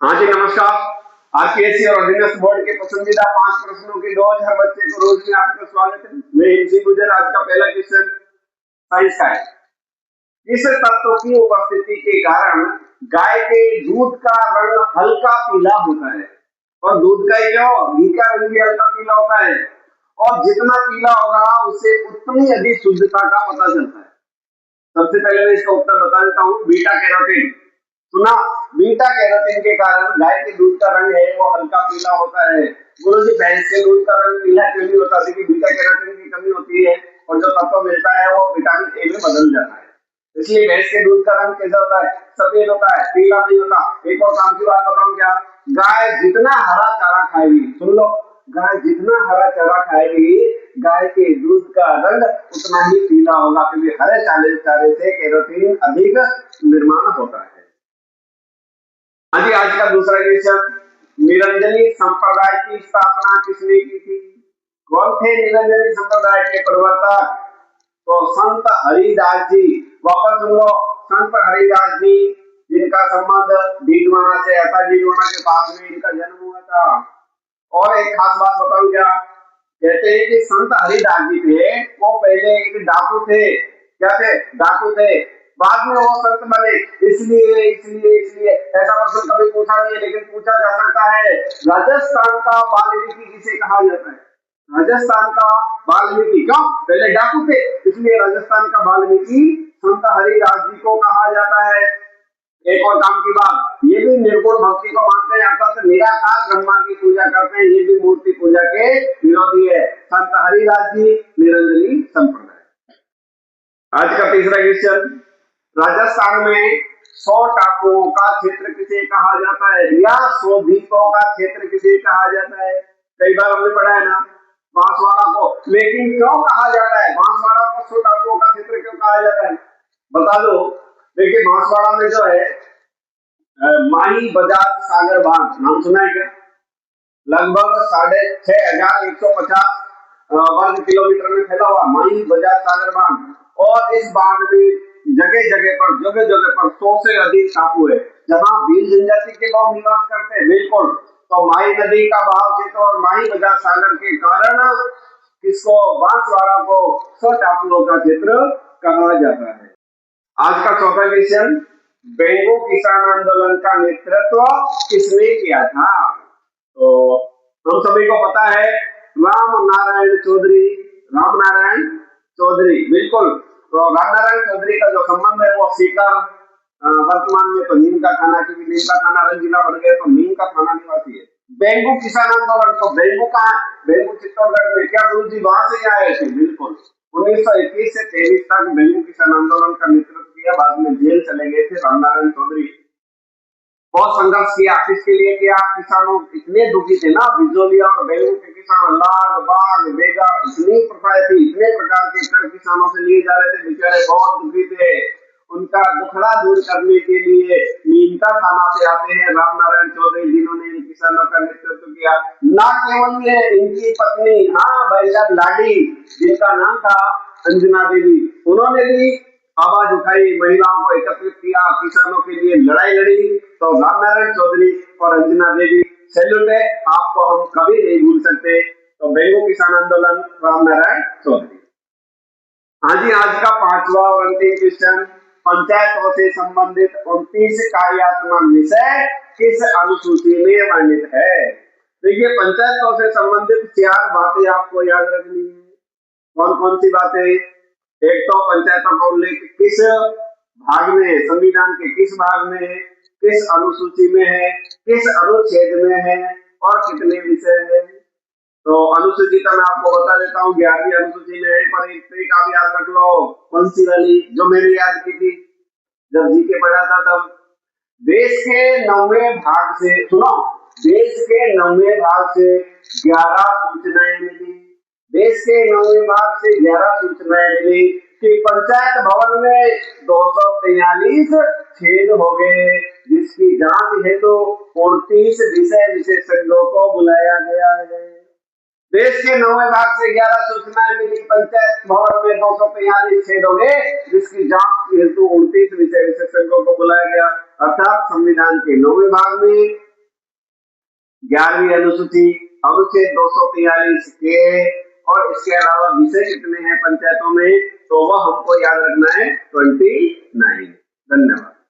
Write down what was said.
हाँ जी नमस्कार। आरपीएससी और ऑर्डिनेंस बोर्ड के पसंदीदा 5 प्रश्नों की डोज हर बच्चे को रोज में आपका स्वागत है। मैं हिंसी गुजर। आज का पहला क्वेश्चन साइंस का है। किस तत्व की उपस्थिति के कारण गाय के दूध का रंग हल्का पीला होता है? और दूध का ही क्यों, घी का रंग भी हल्का पीला होता है। और जितना पीला होगा उससे उतनी अधिक शुद्धता का पता चलता है। सबसे पहले मैं इसका उत्तर बता देता हूँ। Beta carotene. सुना? बीटा कैरोटीन के कारण गाय के दूध का रंग है वो हल्का पीला होता है। गुरुजी भैंस के दूध का रंग पीला क्यों नहीं होता? क्योंकि बीटा कैरोटीन की कमी होती है और जो तत्व मिलता है वो विटामिन ए में बदल जाता है। इसलिए भैंस के दूध का रंग कैसा होता है? सफेद होता है, पीला नहीं होता। एक और काम की बात बताऊं क्या? गाय जितना हरा चारा खाएगी, सुन लो, गाय जितना हरा चारा खाएगी गाय के दूध का रंग उतना ही पीला होगा, क्योंकि हरे चारे से कैरोटीन अधिक निर्माण होता है। हाँ जी, आज का दूसरा क्वेश्चन। निरंजनी संप्रदाय की स्थापना किसने की थी? कौन थे निरंजनी संप्रदाय के प्रवर्तक? तो संत हरिदास जी। वापस सुन लो, संत हरिदास जी जिनका संबंध डीडवाना से आता, डीडवाना के पास में इनका जन्म हुआ था। और एक खास बात बताऊं क्या? कहते हैं कि संत हरिदास जी थे वो पहले एक डाकू थे। क्या थे? डाकू थे। बाद में वो संत बने। इसलिए इसलिए इसलिए ऐसा प्रश्न कभी पूछा नहीं है, लेकिन पूछा जा सकता है। राजस्थान का वाल्मीकि किसे कहा जाता है? राजस्थान का वाल्मीकि। क्यों? पहले डाकू थे, इसलिए राजस्थान का वाल्मीकि संत हरिदास जी को कहा जाता है। एक और काम की बात, ये भी निर्गुण भक्ति को मानते हैं, अर्थात निराकार ब्रह्मा की पूजा करते हैं। ये भी मूर्ति पूजा के विरोधी है। संत हरिदास जी निरंजनी संप्रदाय। आज का तीसरा क्वेश्चन। राजस्थान में 100 टापुओं का क्षेत्र किसे कहा जाता है? या 100 द्वीपों का क्षेत्र किसे कहा जाता है? कई बार हमने पढ़ा है ना बांसवाड़ा को, लेकिन क्यों कहा जाता है बांसवाड़ा को 100 टापुओं का क्षेत्र क्यों कहा जाता है? बता दो। देखिए बांसवाड़ा में जो है माही बजाज सागर बांध, नाम सुना है क्या? लगभग 6,550 वर्ग किलोमीटर में फैला हुआ माही बजाज सागर बांध। और इस बांध में जगह जगह पर 100 से अधिक टापू है जहाँ भील जनजाति के लोग निवास करते हैं। बिल्कुल। तो माही नदी का बहाव क्षेत्र और माही बजाज सागर के कारण इसको बांसवाड़ा को 100 टापुओं का क्षेत्र कहा जाता है। आज का चौथा क्वेश्चन। बेंगो किसान आंदोलन का नेतृत्व किसने किया था? तो हम सभी को पता है राम नारायण चौधरी। राम नारायण चौधरी, बिल्कुल। तो राम नारायण चौधरी का जो संबंध है वो सीकर, वर्तमान में तो नीम का थाना, क्योंकि नीम का थाना अलग जिला बन गया तो नीम का थाना निवासी है। बेंगो किसान आंदोलन, तो बेंगो कहाँ? बेंगो चित्तौड़गढ़ में। क्या गुरु जी वहां से आए थे? बिल्कुल। 1921 से 23 तक बेंगो किसान आंदोलन का नेतृत्व किया। बाद में जेल चले गए थे राम नारायण चौधरी। बहुत संघर्ष किया। किसके लिए किया? किसानों इतने दुखी थे ना, बिजोलिया और बेंगो के किसान, लाग बाग बेगा इतनी प्रथाएं थी, इतने प्रकार के कर किसानों से लिए जा रहे थे, बेचारे बहुत दुखी थे। उनका दुखड़ा दूर करने के लिए नीमका थाना से आते हैं राम नारायण चौधरी, जिन्होंने इन किसानों का नेतृत्व किया। ना केवल ये, इनकी पत्नी, हाँ भाई साहब लाडी, जिनका नाम था अंजना देवी, उन्होंने भी आवाज उठाई, महिलाओं को एकत्रित किया, किसानों के लिए लड़ाई लड़ी। तो राम नारायण चौधरी और अंजना देवी, सैल्यूट है, आपको हम कभी नहीं भूल सकते। तो बेंगो किसान आंदोलन राम नारायण चौधरी। हाँ जी, आज का पांचवा और अंतिम क्वेश्चन। पंचायतों से संबंधित 29 कार्यात्मक विषय किस अनुसूची में वर्णित है? देखिए पंचायतों से संबंधित 4 बातें आपको याद रखनी है। कौन कौन सी बातें? एक तो पंचायतों का उल्लेख किस भाग में है, संविधान के किस भाग में है, किस अनुसूची में है, किस अनुच्छेद में है और कितने विषय है। तो अनुसूची का मैं आपको बता देता हूँ। 11वीं अनुसूची में है, पर एक आप याद रख लो। कौन सी वाली? जो मैंने याद की थी जब जीके पढ़ा था तब। देश के 9वें भाग से, सुनो, देश के 9वें भाग से 11 सूचनाएं मिली। देश के 9वें भाग से 11 सूचनाएं मिली कि पंचायत भवन में 243 छेद हो गए, जिसकी जांच हेतु 29 विषय विशेषज्ञों को बुलाया गया है। देश के 9वें भाग से 11 सूचनाएं मिली, पंचायत भवन में 243 छेद हो गए, जिसकी जांच हेतु 29 विषय विशेषज्ञों को बुलाया गया। अर्थात संविधान के 9वें भाग में 11वीं अनुसूची अनुच्छेद 243 के और इसके अलावा विषय कितने हैं पंचायतों में, तो वह हमको याद रखना है 29। धन्यवाद।